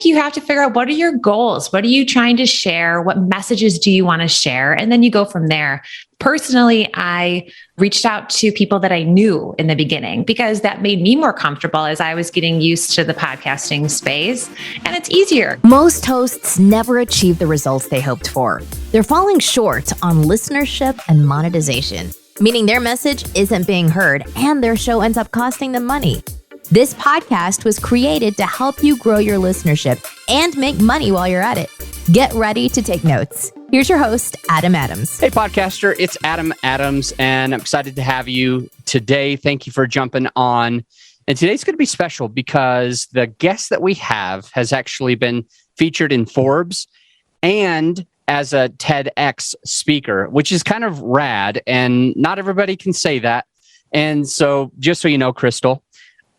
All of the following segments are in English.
You have to figure out, what are your goals? What are you trying to share? What messages do you want to share? And then you go from there. Personally, I reached out to people that I knew in the beginning because that made me more comfortable as I was getting used to the podcasting space, and it's easier. Most hosts never achieve the results they hoped for. They're falling short on listenership and monetization, meaning their message isn't being heard and their show ends up costing them money. This podcast was created to help you grow your listenership and make money while you're at it. Get ready to take notes. Here's your host, Adam Adams. Hey, podcaster, it's Adam Adams, and I'm excited to have you today. Thank you for jumping on. And today's going to be special because the guest that we have has actually been featured in Forbes and as a TEDx speaker, which is kind of rad, and not everybody can say that. And so just so you know, Kristel,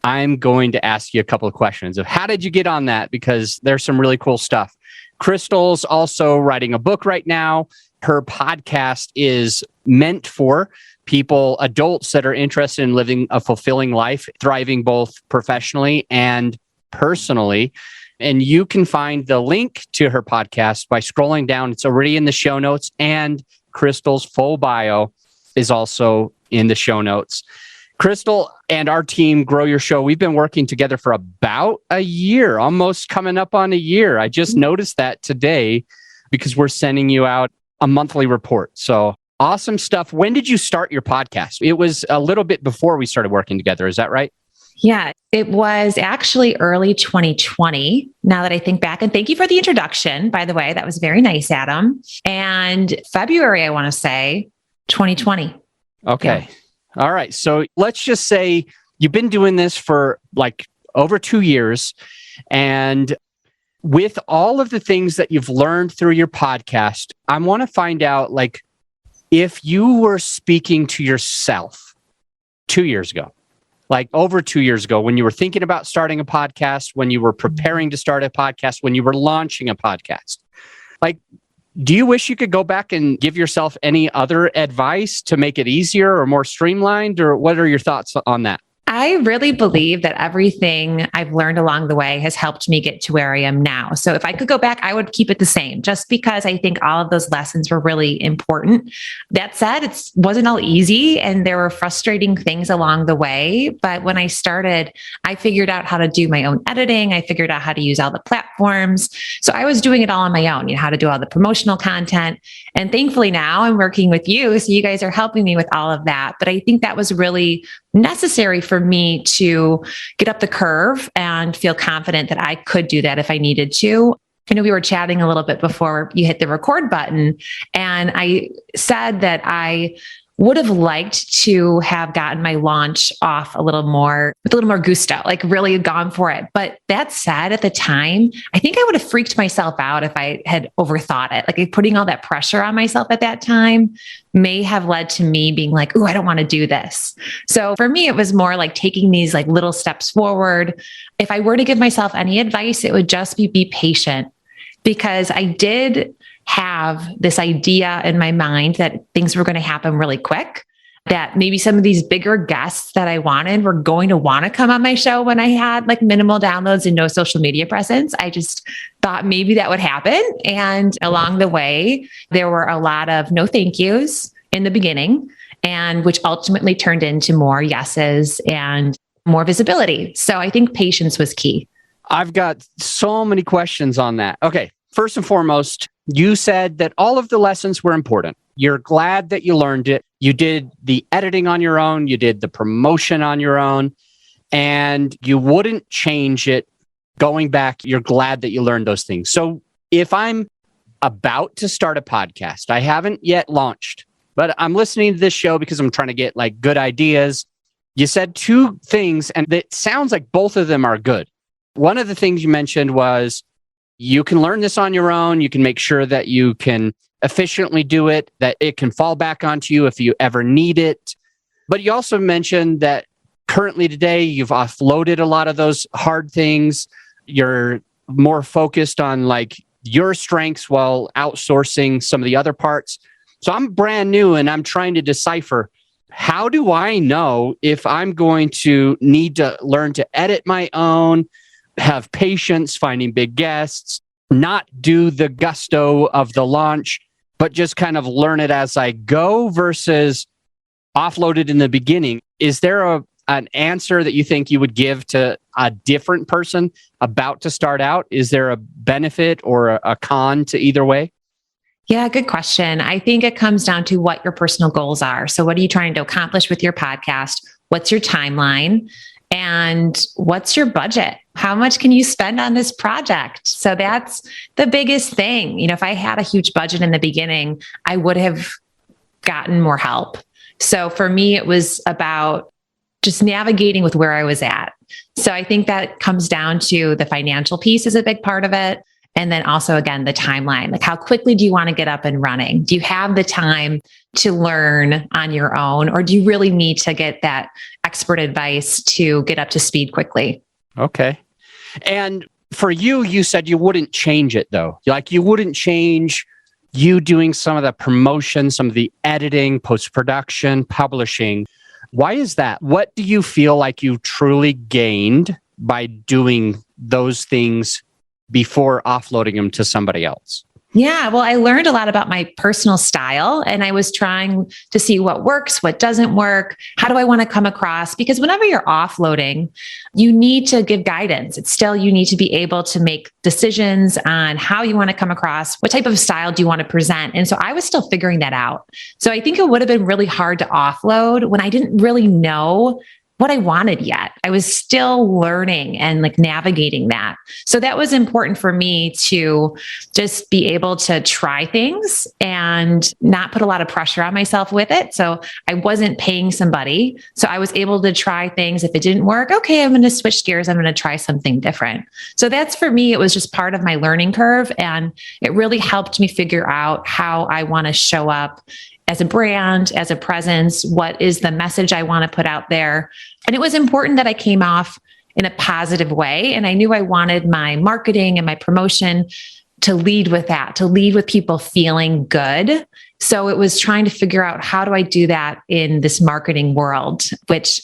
I'm going to ask you a couple of questions of how did you get on that? Because there's some really cool stuff. Kristel's also writing a book right now. Her podcast is meant for people, adults that are interested in living a fulfilling life, thriving both professionally and personally. And you can find the link to her podcast by scrolling down. It's already in the show notes, and Kristel's full bio is also in the show notes. Kristel and our team, Grow Your Show, we've been working together for about a year, almost coming up on a year. I just noticed that today because we're sending you out a monthly report. So awesome stuff. When did you start your podcast? It was a little bit before we started working together. Is that right? Yeah, it was actually early 2020. Now that I think back, and thank you for the introduction, by the way, that was very nice, Adam. And February, I want to say 2020. Okay. Yeah. All right. So let's just say you've been doing this for like over 2 years. And with all of the things that you've learned through your podcast, I want to find out, like, if you were speaking to yourself 2 years ago, like over 2 years ago, when you were thinking about starting a podcast, when you were preparing to start a podcast, when you were launching a podcast, like, do you wish you could go back and give yourself any other advice to make it easier or more streamlined? Or what are your thoughts on that? I really believe that everything I've learned along the way has helped me get to where I am now. So if I could go back, I would keep it the same, just because I think all of those lessons were really important. That said, it wasn't all easy and there were frustrating things along the way. But when I started, I figured out how to do my own editing. I figured out how to use all the platforms. So I was doing it all on my own, how to do all the promotional content. And thankfully now I'm working with you. So you guys are helping me with all of that. But I think that was really necessary for me to get up the curve and feel confident that I could do that if I needed to. I know we were chatting a little bit before you hit the record button, and I said that I would have liked to have gotten my launch off with a little more gusto, like really gone for it. But that said, at the time, I think I would have freaked myself out if I had overthought it. Like putting all that pressure on myself at that time may have led to me being like, "Ooh, I don't want to do this." So for me, it was more like taking these like little steps forward. If I were to give myself any advice, it would just be patient, because I did have this idea in my mind that things were going to happen really quick, that maybe some of these bigger guests that I wanted were going to want to come on my show when I had like minimal downloads and no social media presence. I just thought maybe that would happen. And along the way, there were a lot of no thank yous in the beginning, and which ultimately turned into more yeses and more visibility. So I think patience was key. I've got so many questions on that. Okay. First and foremost, you said that all of the lessons were important. You're glad that you learned it. You did the editing on your own. You did the promotion on your own, and you wouldn't change it going back. You're glad that you learned those things. So if I'm about to start a podcast, I haven't yet launched, but I'm listening to this show because I'm trying to get like good ideas. You said two things, and it sounds like both of them are good. One of the things you mentioned was, you can learn this on your own. You can make sure that you can efficiently do it, that it can fall back onto you if you ever need it. But you also mentioned that currently today, you've offloaded a lot of those hard things. You're more focused on like your strengths while outsourcing some of the other parts. So I'm brand new and I'm trying to decipher, how do I know if I'm going to need to learn to edit my own? have patience finding big guests, not do the gusto of the launch, but just kind of learn it as I go versus offload it in the beginning. Is there an answer that you think you would give to a different person about to start out? Is there a benefit or a con to either way? Yeah, good question. I think it comes down to what your personal goals are. So what are you trying to accomplish with your podcast? What's your timeline? And what's your budget? How much can you spend on this project? So that's the biggest thing. You know, if I had a huge budget in the beginning, I would have gotten more help. So for me, it was about just navigating with where I was at. So I think that comes down to the financial piece is a big part of it. And then also, again, the timeline, like how quickly do you want to get up and running? Do you have the time to learn on your own? Or do you really need to get that expert advice to get up to speed quickly? Okay. And for you, you said you wouldn't change it though. Like you wouldn't change you doing some of the promotion, some of the editing, post-production, publishing. Why is that? What do you feel like you truly gained by doing those things before offloading them to somebody else? Yeah, well, I learned a lot about my personal style and I was trying to see what works, what doesn't work. How do I want to come across? Because whenever you're offloading, you need to give guidance. It's still, you need to be able to make decisions on how you want to come across, what type of style do you want to present. And so I was still figuring that out. So I think it would have been really hard to offload when I didn't really know what I wanted yet. I was still learning and like navigating that. So that was important for me to just be able to try things and not put a lot of pressure on myself with it. So I wasn't paying somebody. So I was able to try things. If it didn't work, okay, I'm going to switch gears. I'm going to try something different. So that's for me, it was just part of my learning curve. And it really helped me figure out how I want to show up as a brand, as a presence, what is the message I want to put out there. And it was important that I came off in a positive way. And I knew I wanted my marketing and my promotion to lead with that, to lead with people feeling good. So it was trying to figure out how do I do that in this marketing world, which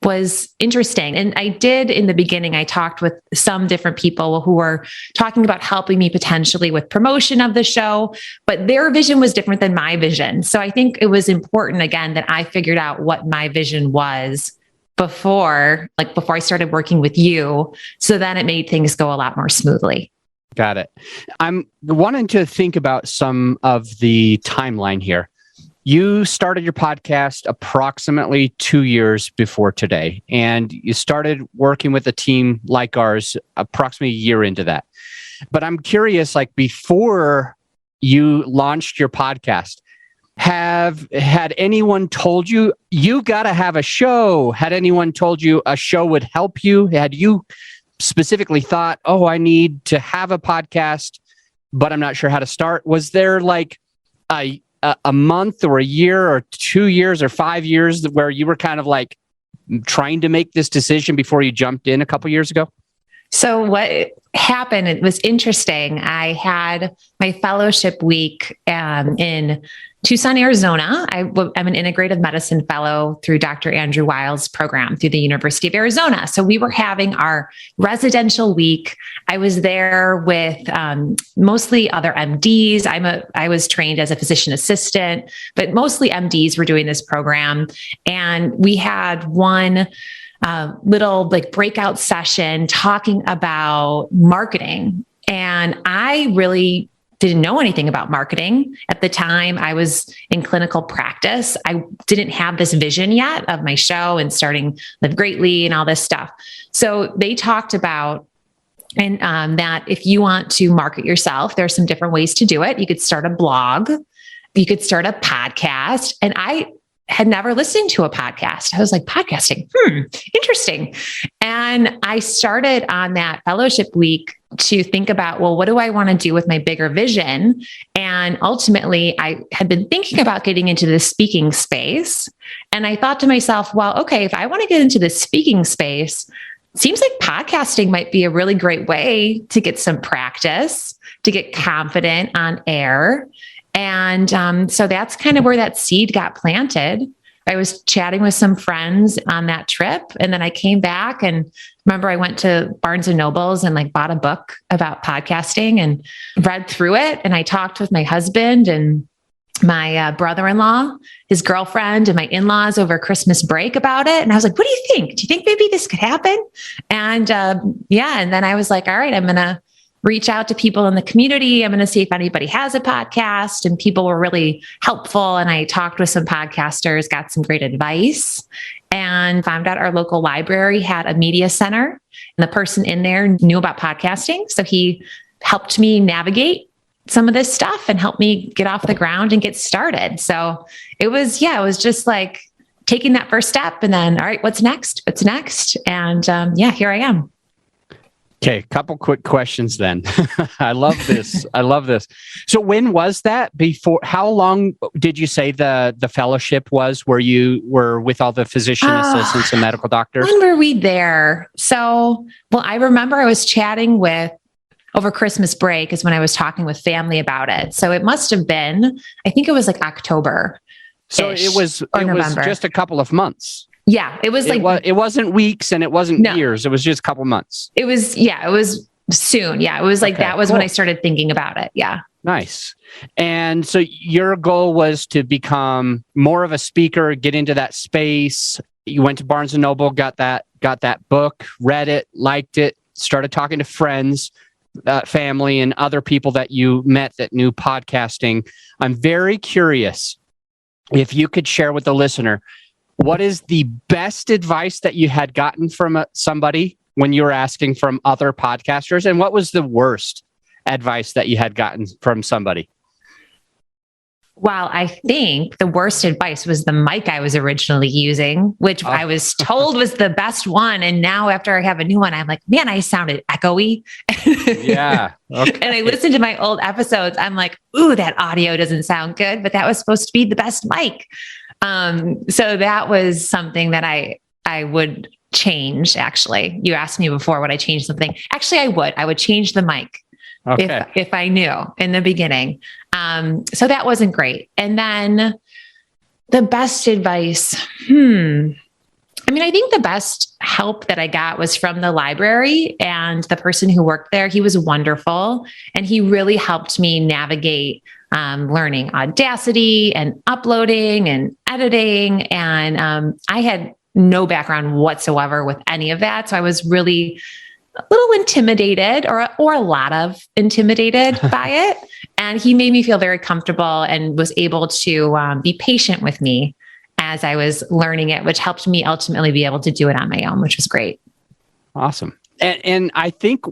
was interesting. And I did in the beginning, I talked with some different people who were talking about helping me potentially with promotion of the show, but their vision was different than my vision. So I think it was important, again, that I figured out what my vision was before I started working with you. So then it made things go a lot more smoothly. Got it. I'm wanting to think about some of the timeline here. You started your podcast approximately 2 years before today, and you started working with a team like ours approximately a year into that. But I'm curious, like before you launched your podcast, had anyone told you, you got to have a show? Had anyone told you a show would help you? Had you specifically thought, oh, I need to have a podcast, but I'm not sure how to start? Was there like a month or a year or 2 years or 5 years where you were kind of like trying to make this decision before you jumped in a couple years ago? So what happened, it was interesting. I had my fellowship week in Tucson, Arizona. I'm an integrative medicine fellow through Dr. Andrew Weil's program through the University of Arizona. So we were having our residential week. I was there with mostly other MDs. I was trained as a physician assistant, but mostly MDs were doing this program. And we had one little like breakout session talking about marketing. And I really didn't know anything about marketing. At the time, I was in clinical practice. I didn't have this vision yet of my show and starting Live Greatly and all this stuff. So they talked about that if you want to market yourself, there's some different ways to do it. You could start a blog, you could start a podcast. And I had never listened to a podcast. I was like, podcasting, interesting. And I started on that fellowship week to think about, well, what do I want to do with my bigger vision? And ultimately, I had been thinking about getting into the speaking space. And I thought to myself, well, okay, if I want to get into the speaking space, it seems like podcasting might be a really great way to get some practice, to get confident on air. And so that's kind of where that seed got planted. I was chatting with some friends on that trip. And then I came back and remember I went to Barnes and Nobles and like bought a book about podcasting and read through it. And I talked with my husband and my brother-in-law, his girlfriend, and my in-laws over Christmas break about it. And I was like, what do you think? Do you think maybe this could happen? And and then I was like, all right, I'm going to reach out to people in the community. I'm going to see if anybody has a podcast. And people were really helpful. And I talked with some podcasters, got some great advice, and found out our local library had a media center. And the person in there knew about podcasting. So he helped me navigate some of this stuff and help me get off the ground and get started. So it was just like taking that first step and then, all right, what's next? And here I am. Okay. Couple quick questions then. I love this. So when was that before? How long did you say the fellowship was where you were with all the physician assistants and medical doctors? When were we there? So, I remember I was chatting with over Christmas break is when I was talking with family about it. So it must have been, I think it was like October. So it was just a couple of months. Yeah. It was it wasn't weeks and it wasn't years. It was just a couple months. It was soon. Yeah. It was like, that was when I started thinking about it. Yeah. Nice. And so your goal was to become more of a speaker, get into that space. You went to Barnes and Noble, got that book, read it, liked it, started talking to friends, family, and other people that you met that knew podcasting. I'm very curious if you could share with the listener, what is the best advice that you had gotten from somebody when you were asking from other podcasters? And what was the worst advice that you had gotten from somebody? Well, I think the worst advice was the mic I was originally using, which I was told was the best one. And now after I have a new one, I'm like, man, I sounded echoey. Yeah. Okay. And I listened to my old episodes. I'm like, ooh, that audio doesn't sound good, but that was supposed to be the best mic. So that was something that I would change. Actually, you asked me before, would I change something? Actually, I would change the mic. Okay. If I knew in the beginning. So that wasn't great. And then the best advice, I think the best help that I got was from the library, and the person who worked there, he was wonderful. And he really helped me navigate learning Audacity and uploading and editing. And I had no background whatsoever with any of that. So I was really a little intimidated or a lot of intimidated by it. And he made me feel very comfortable and was able to be patient with me as I was learning it, which helped me ultimately be able to do it on my own, which was great. Awesome. And I think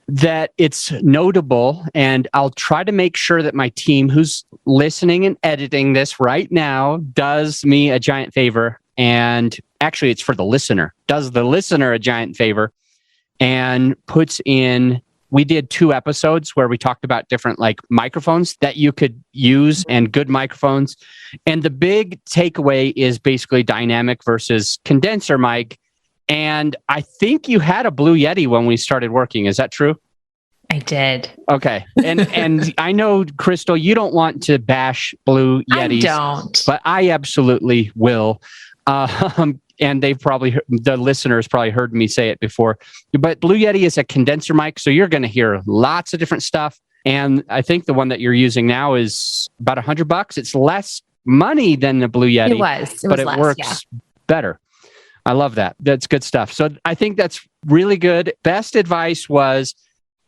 that it's notable, and I'll try to make sure that my team who's listening and editing this right now does me a giant favor. And actually it's for the listener, does the listener a giant favor and puts in, we did 2 episodes where we talked about different like microphones that you could use and good microphones. And the big takeaway is basically dynamic versus condenser mic. And I think you had a Blue Yeti when we started working. Is that true? I did. Okay. And I know, Kristel, you don't want to bash Blue Yetis. I don't. But I absolutely will. And the listeners probably heard me say it before, but Blue Yeti is a condenser mic. So you're going to hear lots of different stuff. And I think the one that you're using now is about $100. It's less money than the Blue Yeti. But it works better. I love that. That's good stuff. So I think that's really good. Best advice was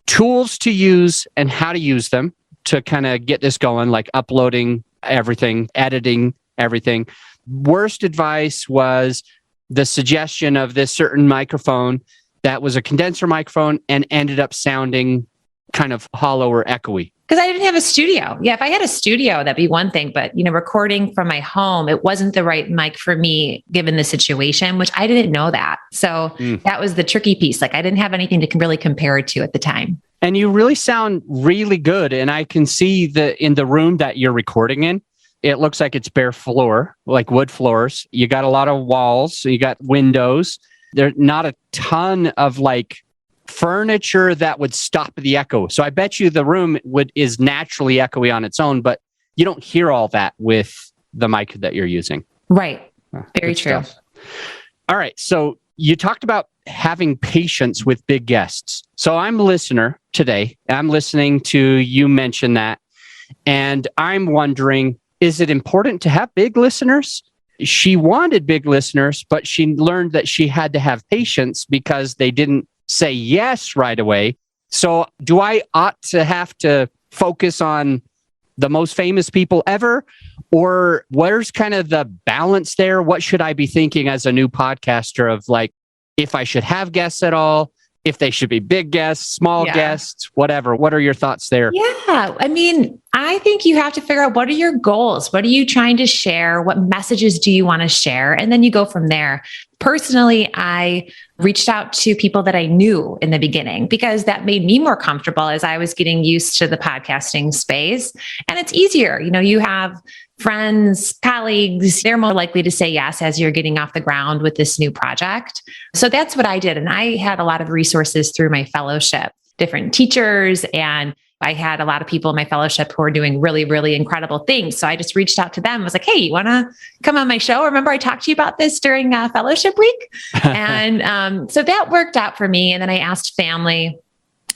tools to use and how to use them to kind of get this going, like uploading everything, editing everything. Worst advice was the suggestion of this certain microphone that was a condenser microphone and ended up sounding kind of hollow or echoey. Because I didn't have a studio. Yeah, if I had a studio, that'd be one thing. But, recording from my home, it wasn't the right mic for me, given the situation, which I didn't know that. So that was the tricky piece. Like I didn't have anything to really compare it to at the time. And you really sound really good. And I can see in the room that you're recording in, it looks like it's bare floor, like wood floors. You got a lot of walls. You got windows. There's not a ton of like furniture that would stop the echo. So I bet you the room is naturally echoey on its own, but you don't hear all that with the mic that you're using. Right. Very Good true. stuff. All right. So you talked about having patience with big guests. So I'm a listener today. I'm listening to you mention that. And I'm wondering, is it important to have big listeners? She wanted big listeners, but she learned that she had to have patience because they didn't say yes right away. So do I ought to have to focus on the most famous people ever? Or where's kind of the balance there? What should I be thinking as a new podcaster of like, if I should have guests at all, if they should be big guests, small guests, whatever. What are your thoughts there? Yeah. I mean, I think you have to figure out what are your goals? What are you trying to share? What messages do you want to share? And then you go from there. Personally, I reached out to people that I knew in the beginning because that made me more comfortable as I was getting used to the podcasting space. And it's easier. You have friends, colleagues, they're more likely to say yes as you're getting off the ground with this new project. So that's what I did. And I had a lot of resources through my fellowship, different teachers, and I had a lot of people in my fellowship who are doing really, really incredible things. So I just reached out to them. I was like, hey, you want to come on my show? Remember I talked to you about this during fellowship week? And so that worked out for me. And then I asked family,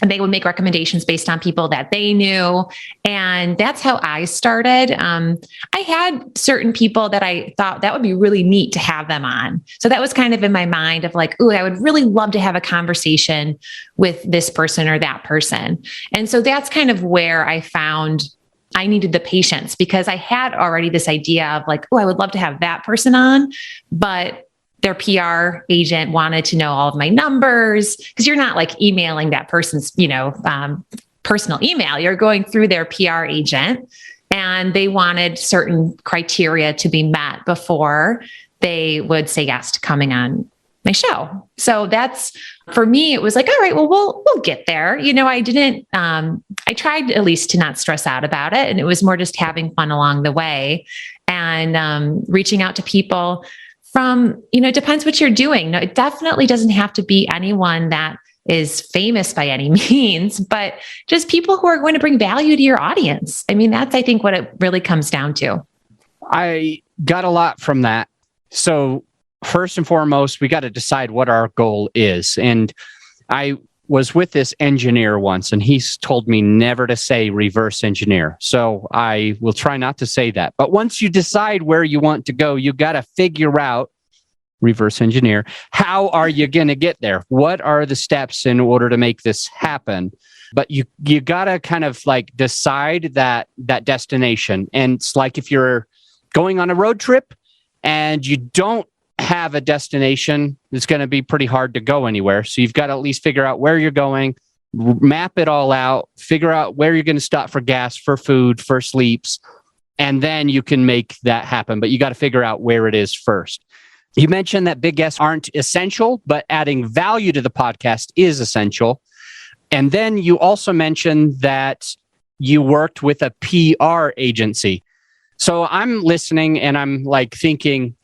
and they would make recommendations based on people that they knew. And that's how I started. I had certain people that I thought that would be really neat to have them on. So that was kind of in my mind of like, ooh, I would really love to have a conversation with this person or that person. And so that's kind of where I found I needed the patience because I had already this idea of like, oh, I would love to have that person on, but their PR agent wanted to know all of my numbers because you're not like emailing that person's, personal email. You're going through their PR agent and they wanted certain criteria to be met before they would say yes to coming on my show. So that's, for me, it was like, all right, well, we'll get there. I didn't, I tried at least to not stress out about it. And it was more just having fun along the way and reaching out to people from, it depends what you're doing. No, it definitely doesn't have to be anyone that is famous by any means, but just people who are going to bring value to your audience. I mean, that's, I think, what it really comes down to. I got a lot from that. So first and foremost, we got to decide what our goal is. And I was with this engineer once, and he's told me never to say reverse engineer. So I will try not to say that. But once you decide where you want to go, you got to figure out, reverse engineer, how are you going to get there? What are the steps in order to make this happen? But you got to kind of like decide that destination. And it's like if you're going on a road trip and you don't have a destination, it's going to be pretty hard to go anywhere. So you've got to at least figure out where you're going, map it all out, figure out where you're going to stop for gas, for food, for sleeps, and then you can make that happen. But you got to figure out where it is first. You mentioned that big guests aren't essential, but adding value to the podcast is essential. And then you also mentioned that you worked with a PR agency. So I'm listening and I'm like thinking,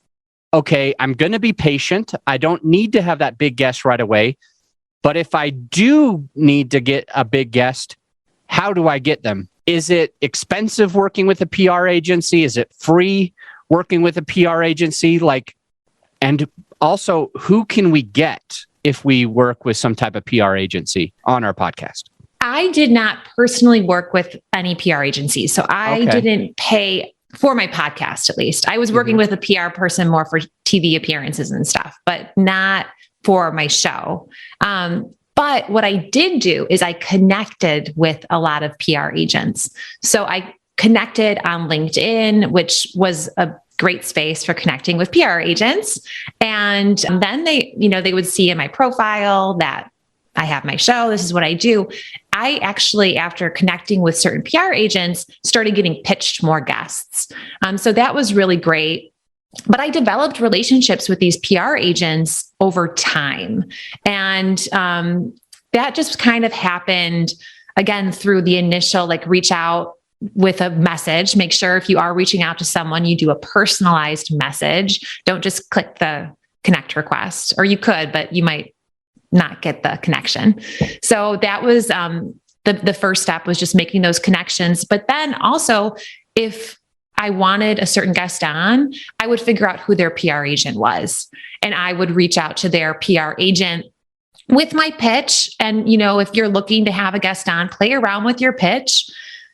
okay, I'm going to be patient. I don't need to have that big guest right away. But if I do need to get a big guest, how do I get them? Is it expensive working with a PR agency? Is it free working with a PR agency? And also, who can we get if we work with some type of PR agency on our podcast? I did not personally work with any PR agencies. So I didn't pay for my podcast, at least. I was working with a PR person more for TV appearances and stuff, but not for my show. But what I did do is I connected with a lot of PR agents. So I connected on LinkedIn, which was a great space for connecting with PR agents. And then they would see in my profile that I have my show. This is what I do. I actually, after connecting with certain PR agents, started getting pitched more guests. So that was really great. But I developed relationships with these PR agents over time. And that just kind of happened, again, through the initial, reach out with a message. Make sure if you are reaching out to someone, you do a personalized message. Don't just click the connect request, or you could, but you might not get the connection. So that was the first step, was just making those connections. But then also, if I wanted a certain guest on, I would figure out who their PR agent was. And I would reach out to their PR agent with my pitch. And, if you're looking to have a guest on, play around with your pitch,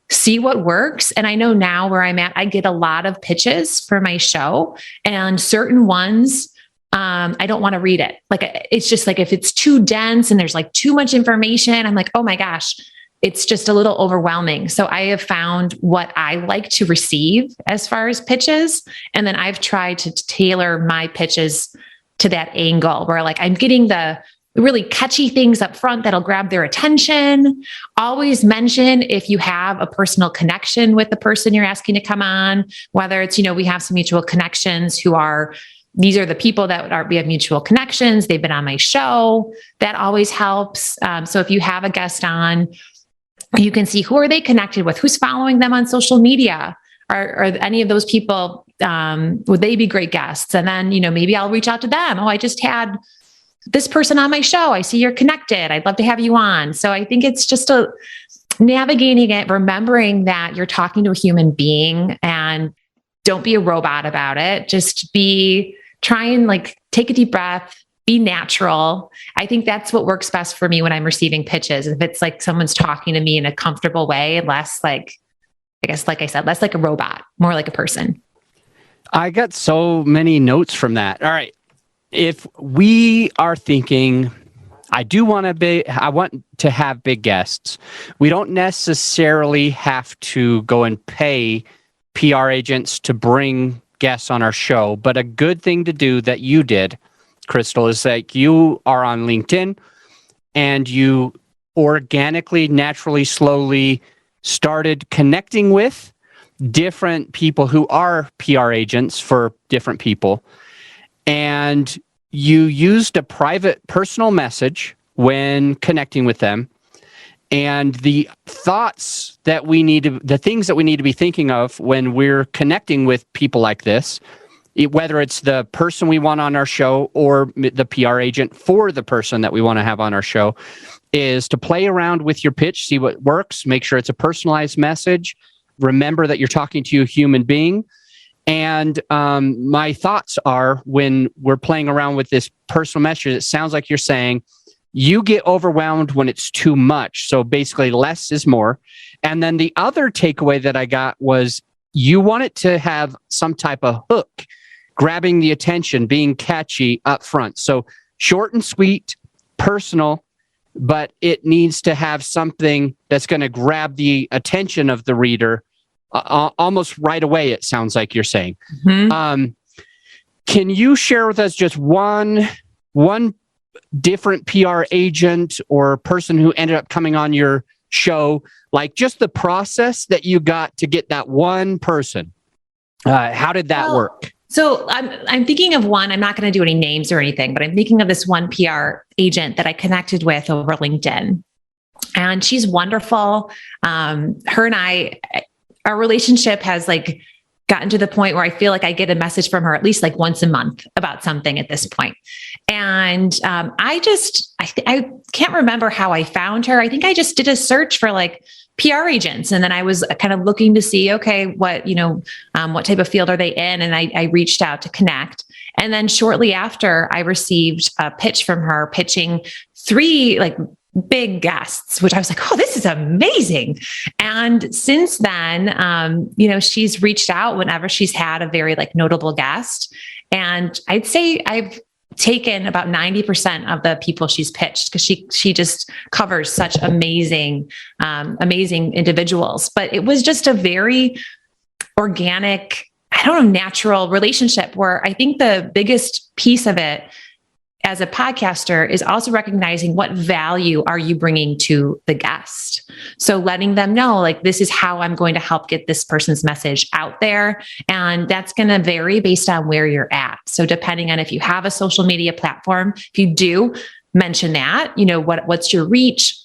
see what works. And I know now where I'm at, I get a lot of pitches for my show, and certain ones, I don't want to read it. Like, it's just like, if it's too dense and there's like too much information, I'm like, oh my gosh, it's just a little overwhelming. So I have found what I like to receive as far as pitches. And then I've tried to tailor my pitches to that angle where, like, I'm getting the really catchy things up front that'll grab their attention. Always mention if you have a personal connection with the person you're asking to come on, whether it's, we have some mutual connections these are the people that we have mutual connections. They've been on my show. That always helps. So if you have a guest on, you can see who are they connected with, who's following them on social media. Are any of those people, would they be great guests? And then, maybe I'll reach out to them. Oh, I just had this person on my show. I see you're connected. I'd love to have you on. So I think it's just navigating it, remembering that you're talking to a human being, and don't be a robot about it. Just try and take a deep breath, be natural. I think that's what works best for me when I'm receiving pitches. If it's like someone's talking to me in a comfortable way, less like a robot, more like a person. I got so many notes from that. All right. If we are thinking, I want to have big guests, we don't necessarily have to go and pay PR agents to bring guests on our show. But a good thing to do that you did, Kristel, is that you are on LinkedIn and you organically, naturally, slowly started connecting with different people who are PR agents for different people. And you used a private personal message when connecting with them. And the things that we need to be thinking of when we're connecting with people like this, whether it's the person we want on our show or the PR agent for the person that we want to have on our show, is to play around with your pitch, see what works, make sure it's a personalized message. Remember that you're talking to a human being. And my thoughts are, when we're playing around with this personal message, it sounds like you're saying, you get overwhelmed when it's too much. So basically less is more. And then the other takeaway that I got was you want it to have some type of hook, grabbing the attention, being catchy up front. So short and sweet, personal, but it needs to have something that's going to grab the attention of the reader almost right away, it sounds like you're saying. Mm-hmm. Can you share with us just one different PR agent or person who ended up coming on your show, like just the process that you got to get that one person? How did that work? So I'm thinking of one. I'm not going to do any names or anything, but I'm thinking of this one PR agent that I connected with over LinkedIn, and she's wonderful. Her and our relationship has gotten to the point where I feel like I get a message from her at least once a month about something at this point. And I can't remember how I found her. I think I just did a search for PR agents. And then I was kind of looking to see, okay, what type of field are they in? And I reached out to connect. And then shortly after, I received a pitch from her pitching 3 big guests, which I was like, oh, this is amazing. And since then, she's reached out whenever she's had a very notable guest. And I'd say I've taken about 90% of the people she's pitched, because she just covers such amazing individuals. But it was just a very organic, natural relationship, where I think the biggest piece of it as a podcaster is also recognizing what value are you bringing to the guest. So letting them know, this is how I'm going to help get this person's message out there. And that's going to vary based on where you're at. So depending on if you have a social media platform, if you do, mention that, what's your reach?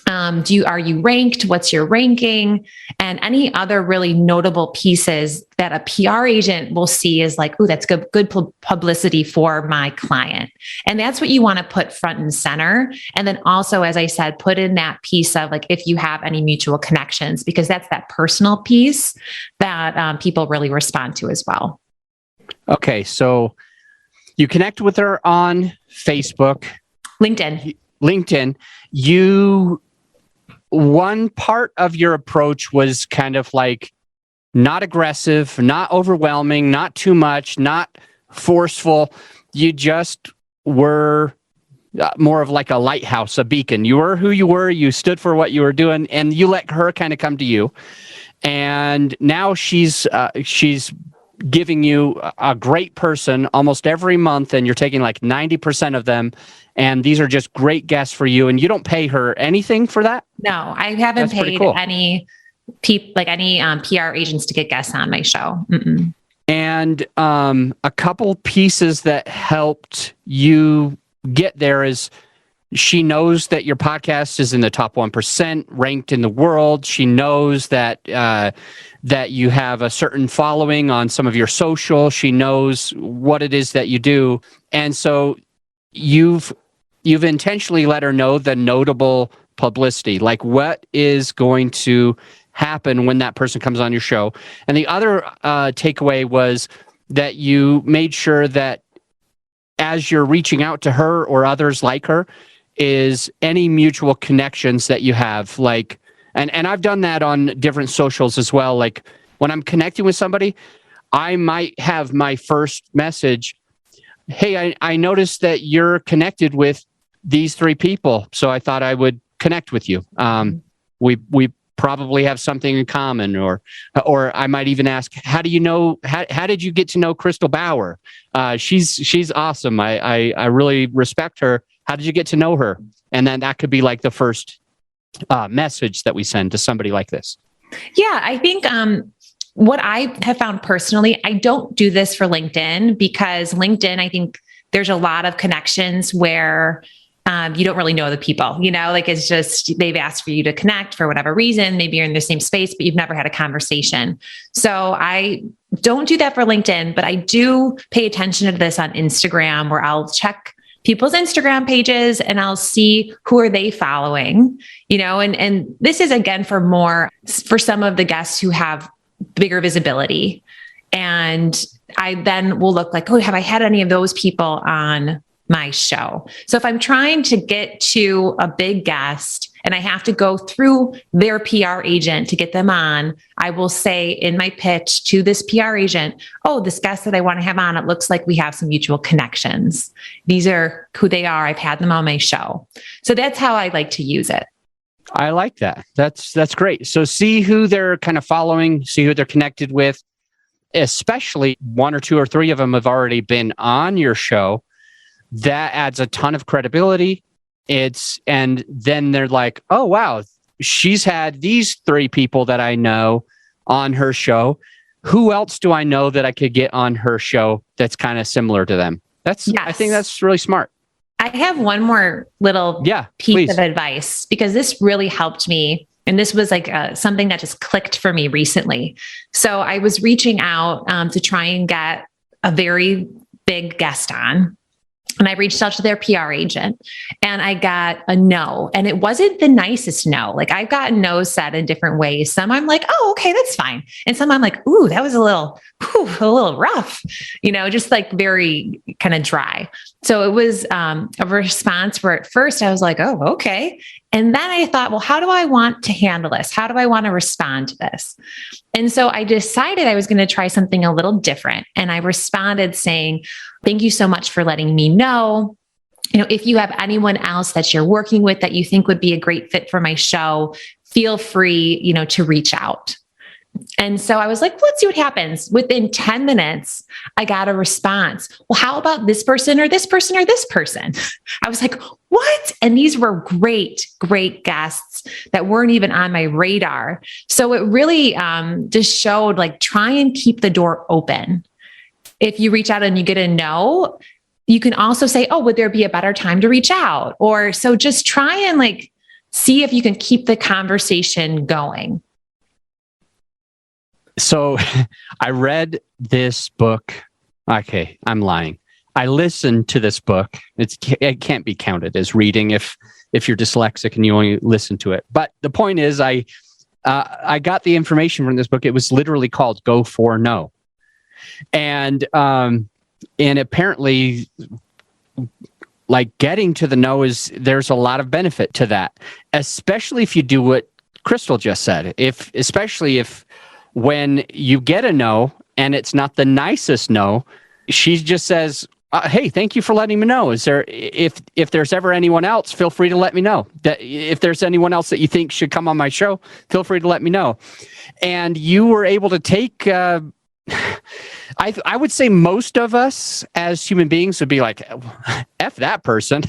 Are you ranked? What's your ranking? And any other really notable pieces that a PR agent will see is like, oh, that's good publicity for my client. And that's what you want to put front and center. And then also, as I said, put in that piece of like, if you have any mutual connections, because that's that personal piece that people really respond to as well. Okay. So you connect with her on Facebook. LinkedIn. One part of your approach was kind of like not aggressive, not overwhelming, not too much, not forceful. You just were more of like a lighthouse, a beacon. You were who you were, you stood for what you were doing, and you let her kind of come to you. And now she's giving you a great person almost every month, and you're taking like 90% of them. And these are just great guests for you. And you don't pay her anything for that? No, I haven't paid cool. any PR agents to get guests on my show. Mm-mm. And a couple pieces that helped you get there is she knows that your podcast is in the top 1% ranked in the world. She knows that that you have a certain following on some of your social. She knows what it is that you do. And so you've intentionally let her know the notable publicity, like what is going to happen when that person comes on your show. And the other takeaway was that you made sure that as you're reaching out to her or others like her, is any mutual connections that you have, like, and I've done that on different socials as well. Like when I'm connecting with somebody, I might have my first message, hey, I noticed that you're connected with these 3 people, so I thought I would connect with you. We probably have something in common, or I might even ask, how do you know? How did you get to know Kristel Bauer? She's awesome. I really respect her. How did you get to know her? And then that could be like the first message that we send to somebody like this. Yeah, I think what I have found personally, I don't do this for LinkedIn, because LinkedIn, I think there's a lot of connections where you don't really know the people, like it's just, they've asked for you to connect for whatever reason. Maybe you're in the same space, but you've never had a conversation. So I don't do that for LinkedIn, but I do pay attention to this on Instagram, where I'll check people's Instagram pages and I'll see who are they following, and this is again for some of the guests who have bigger visibility. And I then will look like, oh, have I had any of those people on my show? So if I'm trying to get to a big guest and I have to go through their PR agent to get them on, I will say in my pitch to this PR agent, oh, this guest that I want to have on, it looks like we have some mutual connections. These are who they are. I've had them on my show. So that's how I like to use it. I like that. That's great. So see who they're kind of following, see who they're connected with, especially 1 or 2 or 3 of them have already been on your show. That adds a ton of credibility. And then they're like, oh, wow, she's had these 3 people that I know on her show. Who else do I know that I could get on her show that's kind of similar to them? Yes. I think that's really smart. I have one more little piece of advice, because this really helped me. And this was like something that just clicked for me recently. So I was reaching out to try and get a very big guest on. And I reached out to their PR agent and I got a no. And it wasn't the nicest no. Like I've gotten no's said in different ways. Some I'm like, oh, okay, that's fine. And some I'm like, ooh, that was a little rough, just like very kind of dry. So it was a response where at first I was like, oh, okay. And then I thought, well, how do I want to handle this? How do I want to respond to this? And so I decided I was going to try something a little different. And I responded saying, thank you so much for letting me know. If you have anyone else that you're working with that you think would be a great fit for my show, feel free, to reach out. And so I was like, let's see what happens. Within 10 minutes, I got a response. Well, how about this person or this person or this person? I was like, what? And these were great, great guests that weren't even on my radar. So it really just showed like, try and keep the door open. If you reach out and you get a no, you can also say, oh, would there be a better time to reach out? Or so just try and like see if you can keep the conversation going? So I read this book. Okay, I'm lying. I listened to this book. It can't be counted as reading if you're dyslexic and you only listen to it. But the point is, I got the information from this book. It was literally called "Go for No," and apparently, like getting to the no there's a lot of benefit to that, especially if you do what Kristel just said. Especially if when you get a no and it's not the nicest no, she just says, hey, thank you for letting me know. Is there, if there's ever anyone else, feel free to let me know. That if there's anyone else that you think should come on my show, feel free to let me know. And you were able to take, I would say most of us as human beings would be like, F that person.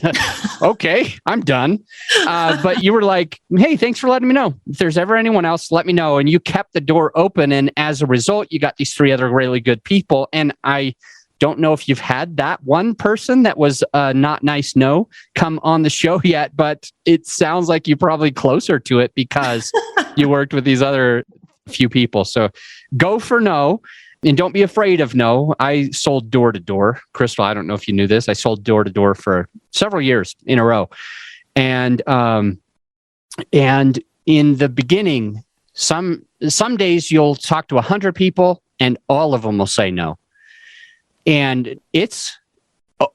Okay, I'm done. But you were like, hey, thanks for letting me know. If there's ever anyone else, let me know. And you kept the door open. And as a result, you got these 3 other really good people. And I don't know if you've had that one person that was not nice no come on the show yet, but it sounds like you're probably closer to it because you worked with these other few people. So go for no. And don't be afraid of no. I sold door to door. Kristel, I don't know if you knew this. I sold door to door for several years in a row. And in the beginning, some days you'll talk to 100 people and all of them will say no. And it's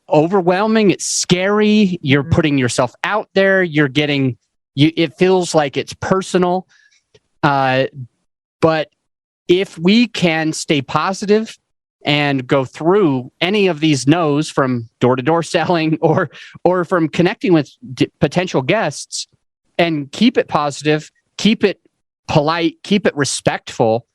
overwhelming. It's scary. You're putting yourself out there. You're getting, it feels like it's personal. But if we can stay positive and go through any of these no's from door-to-door selling or from connecting with potential guests and keep it positive, keep it polite, keep it respectful,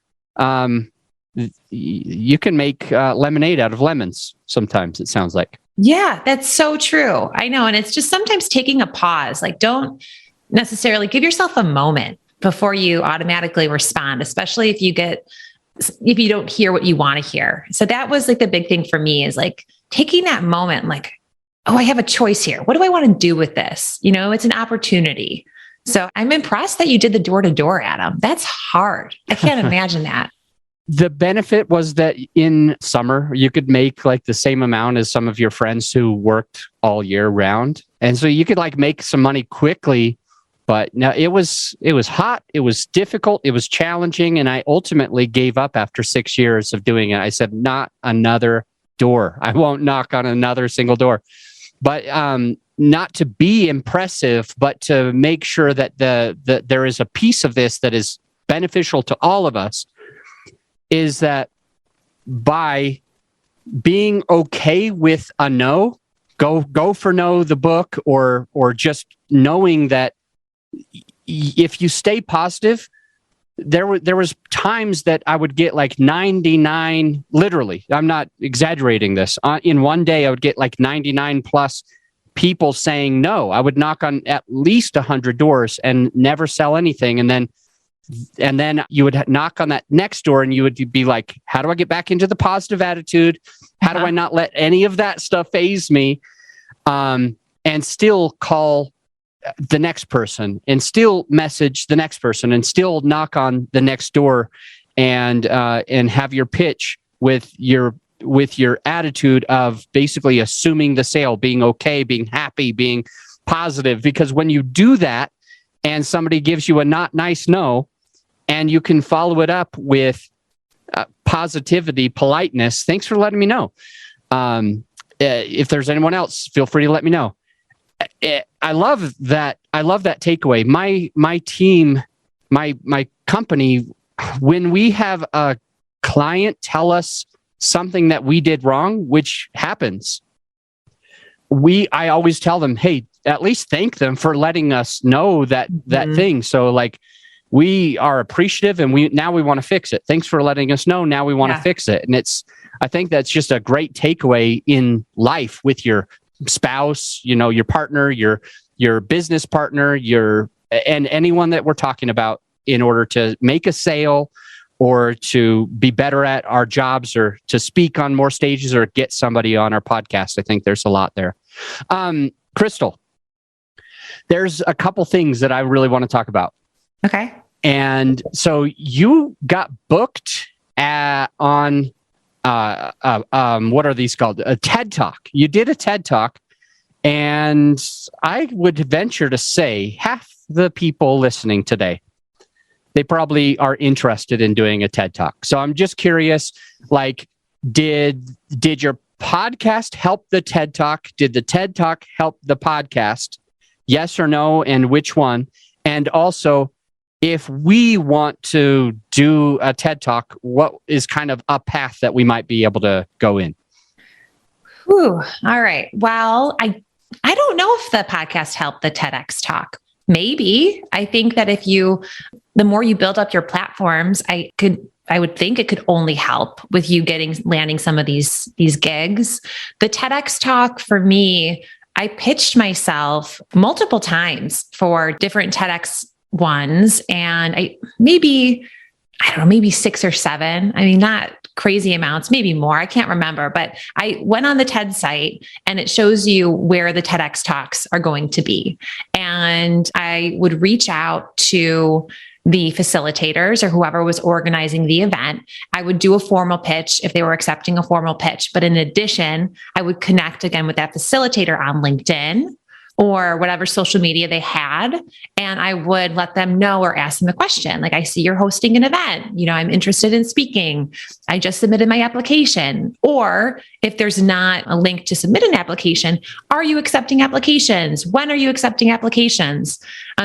you can make lemonade out of lemons sometimes, it sounds like. Yeah, that's so true. I know. And it's just sometimes taking a pause. Like, don't necessarily give yourself a moment before you automatically respond, especially if you don't hear what you want to hear. So that was like the big thing for me, is like taking that moment, like, oh, I have a choice here. What do I want to do with this? It's an opportunity. So I'm impressed that you did the door-to-door, Adam. That's hard. I can't imagine that. The benefit was that in summer, you could make like the same amount as some of your friends who worked all year round. And so you could like make some money quickly. But now it was hot, it was difficult, it was challenging, and I ultimately gave up after 6 years of doing it. I said, not another door. I won't knock on another single door. But not to be impressive, but to make sure that there is a piece of this that is beneficial to all of us, is that by being okay with a no, go for no, the book, or just knowing that if you stay positive, there was times that I would get like 99, literally, I'm not exaggerating this. In one day, I would get like 99 plus people saying no. I would knock on at least 100 doors and never sell anything. And then you would knock on that next door and you would be like, how do I get back into the positive attitude? How do I not let any of that stuff faze me? And still call the next person and still message the next person and still knock on the next door and have your pitch with your attitude of basically assuming the sale, being okay, being happy, being positive. Because when you do that and somebody gives you a not nice no, and you can follow it up with positivity, politeness, thanks for letting me know. If there's anyone else, feel free to let me know. I love that. I love that takeaway. My team, my company, when we have a client tell us something that we did wrong, which happens, I always tell them, hey, at least thank them for letting us know that thing. So like, we are appreciative and we want to fix it. Thanks for letting us know. Now we want to fix it. And I think that's just a great takeaway in life with your spouse, your partner, your business partner, and anyone that we're talking about, in order to make a sale or to be better at our jobs or to speak on more stages or get somebody on our podcast. I think there's a lot there. Kristel, there's a couple things that I really want to talk about. Okay. And so you got booked on what are these called? A TED Talk. You did a TED Talk, and I would venture to say half the people listening today, they probably are interested in doing a TED Talk. So I'm just curious, like, did your podcast help the TED Talk? Did the TED Talk help the podcast? Yes or no, and which one? And also, if we want to do a TED Talk, what is kind of a path that we might be able to go in? Whew. All right. Well, I don't know if the podcast helped the TEDx talk. Maybe. I think that the more you build up your platforms, I would think it could only help with you landing some of these gigs. The TEDx talk for me, I pitched myself multiple times for different TEDx ones, and maybe 6 or 7. I mean, not crazy amounts, maybe more. I can't remember, but I went on the TED site and it shows you where the TEDx talks are going to be. And I would reach out to the facilitators or whoever was organizing the event. I would do a formal pitch if they were accepting a formal pitch. But in addition, I would connect again with that facilitator on LinkedIn or whatever social media they had. And I would let them know or ask them a question. Like, I see you're hosting an event. I'm interested in speaking. I just submitted my application. Or if there's not a link to submit an application, are you accepting applications? When are you accepting applications?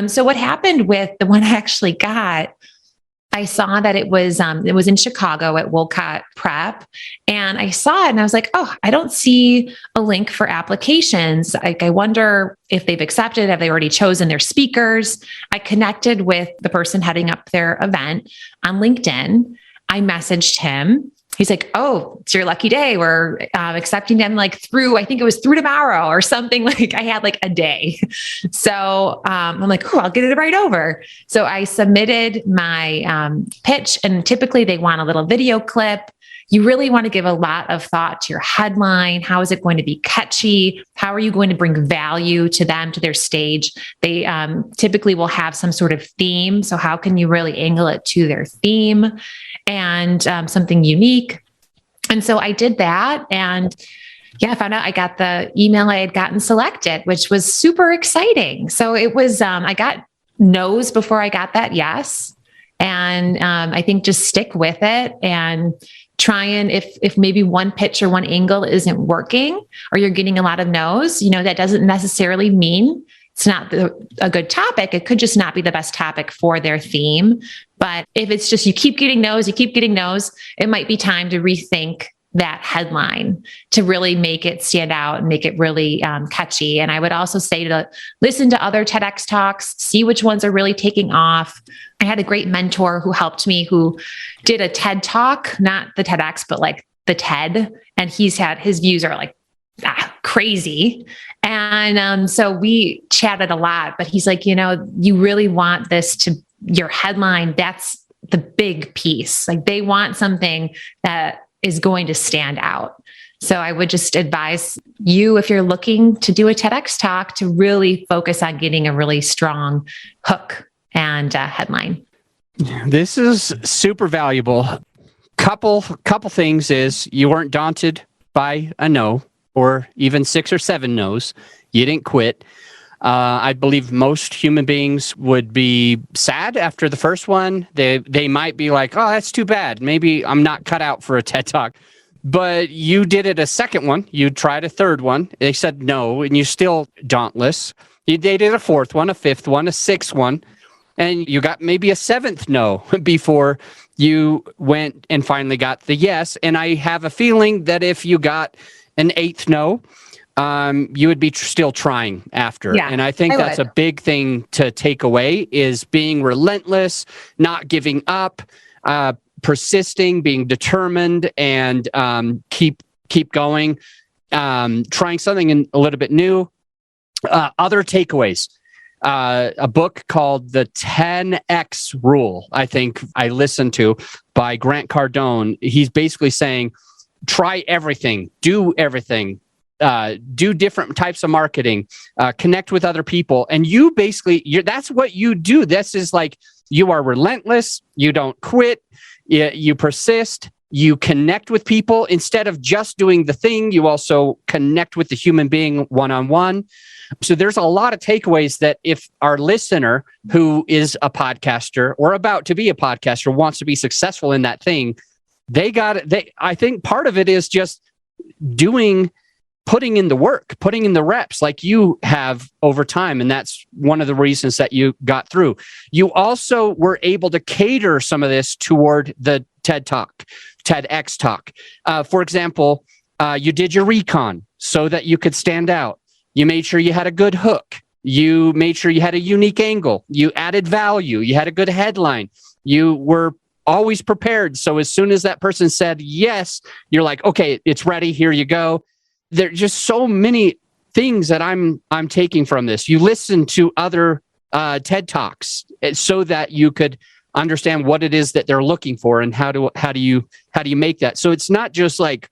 So what happened with the one I actually got, I saw that it was in Chicago at Wolcott Prep, and I saw it and I was like, oh, I don't see a link for applications. I wonder if they've accepted, have they already chosen their speakers? I connected with the person heading up their event on LinkedIn. I messaged him. He's like, oh, it's your lucky day. We're accepting them I think it was through tomorrow or something. Like, I had like a day. So I'm like, oh, I'll get it right over. So I submitted my pitch, and typically they want a little video clip. You really want to give a lot of thought to your headline. How is it going to be catchy? How are you going to bring value to them, to their stage? They typically will have some sort of theme. So how can you really angle it to their theme and something unique? And so I did that. And I found out I got the email I had gotten selected, which was super exciting. So it was, I got no's before I got that yes. And I think just stick with it and try and if maybe one pitch or one angle isn't working or you're getting a lot of no's, that doesn't necessarily mean it's not a good topic. It could just not be the best topic for their theme. But if it's just you keep getting no's, it might be time to rethink that headline to really make it stand out and make it really catchy. And I would also say to listen to other TEDx talks, see which ones are really taking off. I had a great mentor who helped me, who did a TED talk, not the TEDx, but like the TED. And his views are like crazy. And so we chatted a lot, but he's like, you really want this to your headline. That's the big piece. Like, they want something that is going to stand out. So I would just advise you, if you're looking to do a TEDx talk, to really focus on getting a really strong hook and headline. This is super valuable. Couple things is you weren't daunted by a no or even 6 or 7 no's. You didn't quit. I believe most human beings would be sad after the first one. They might be like, oh, that's too bad. Maybe I'm not cut out for a TED Talk. But you did it a second one. You tried a third one. They said no, and you're still dauntless. They did a fourth one, a fifth one, a sixth one, and you got maybe a 7th no before you went and finally got the yes. And I have a feeling that if you got an 8th no, you would be still trying after. Yeah, and I think that's a big thing to take away, is being relentless, not giving up, persisting, being determined, and keep going, trying something a little bit new. Other takeaways. A book called The 10X Rule, I think I listened to, by Grant Cardone. He's basically saying, try everything, do everything, do different types of marketing, connect with other people. And you basically, that's what you do. This is like, you are relentless. You don't quit. You persist. You connect with people. Instead of just doing the thing, you also connect with the human being one-on-one. So there's a lot of takeaways that if our listener who is a podcaster or about to be a podcaster wants to be successful in that thing, I think part of it is just putting in the work, putting in the reps like you have over time. And that's one of the reasons that you got through. You also were able to cater some of this toward the TEDx talk. For example, you did your recon so that you could stand out. You made sure you had a good hook. You made sure you had a unique angle. You added value. You had a good headline. You were always prepared. So as soon as that person said yes, you're like, okay, it's ready. Here you go. There's just so many things that I'm taking from this. You listen to other TED Talks so that you could understand what it is that they're looking for and how do you make that. So it's not just like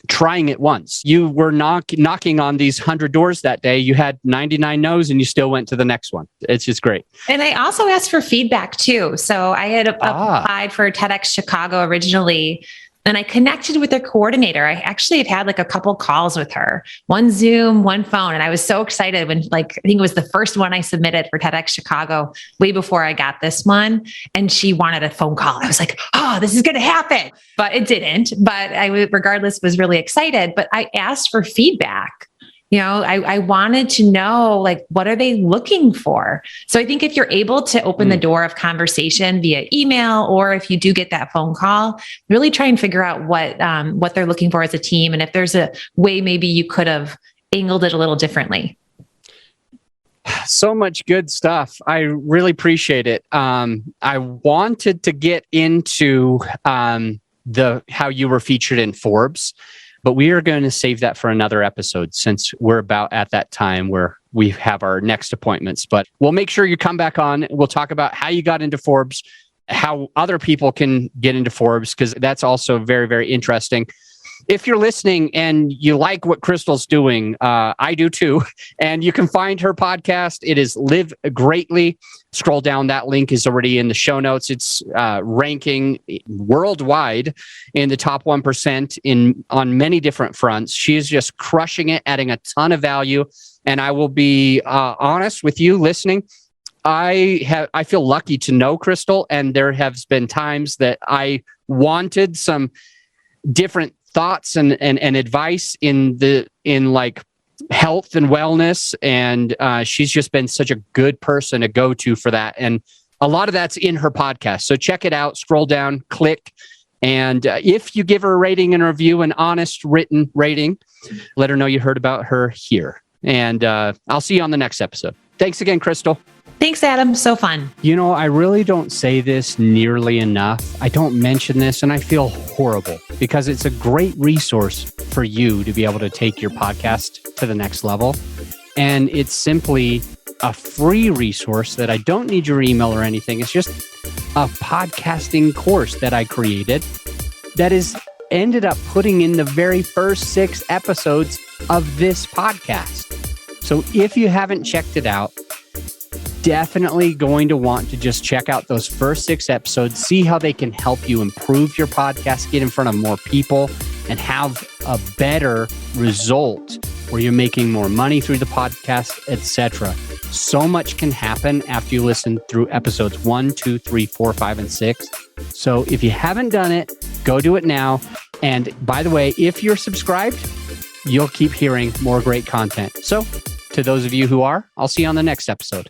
trying it once. You were knocking on these 100 doors that day. You had 99 no's and you still went to the next one. It's just great. And I also asked for feedback too. So I had applied for TEDx Chicago originally, and I connected with their coordinator. I actually had like a couple calls with her, one Zoom, one phone. And I was so excited when I think it was the first one I submitted for TEDx Chicago way before I got this one. And she wanted a phone call. I was like, oh, this is going to happen, but it didn't. But I regardless was really excited, but I asked for feedback. I wanted to know, like, what are they looking for? So I think if you're able to open the door of conversation via email, or if you do get that phone call, really try and figure out what they're looking for as a team. And if there's a way, maybe you could have angled it a little differently. So much good stuff. I really appreciate it. I wanted to get into how you were featured in Forbes, but we are going to save that for another episode since we're about at that time where we have our next appointments. But we'll make sure you come back on. We'll talk about how you got into Forbes, how other people can get into Forbes, because that's also very, very interesting. If you're listening and you like what Kristel's doing, I do too. And you can find her podcast. It is Live Greatly. Scroll down. That link is already in the show notes. It's ranking worldwide in the top 1% on many different fronts. She is just crushing it, adding a ton of value. And I will be honest with you listening. I feel lucky to know Kristel, and there have been times that I wanted some different thoughts and advice in like health and wellness. And she's just been such a good person to go to for that. And a lot of that's in her podcast. So check it out, scroll down, click. And if you give her a rating and a review, an honest written rating, let her know you heard about her here. And I'll see you on the next episode. Thanks again, Kristel. Thanks, Adam. So fun. I really don't say this nearly enough. I don't mention this, and I feel horrible because it's a great resource for you to be able to take your podcast to the next level. And it's simply a free resource that I don't need your email or anything. It's just a podcasting course that I created that is ended up putting in the very first 6 episodes of this podcast. So if you haven't checked it out, definitely going to want to just check out those first 6 episodes, see how they can help you improve your podcast, get in front of more people, and have a better result where you're making more money through the podcast, etc. So much can happen after you listen through episodes 1, 2, 3, 4, 5, and 6. So if you haven't done it, go do it now. And by the way, if you're subscribed, you'll keep hearing more great content. So to those of you who are, I'll see you on the next episode.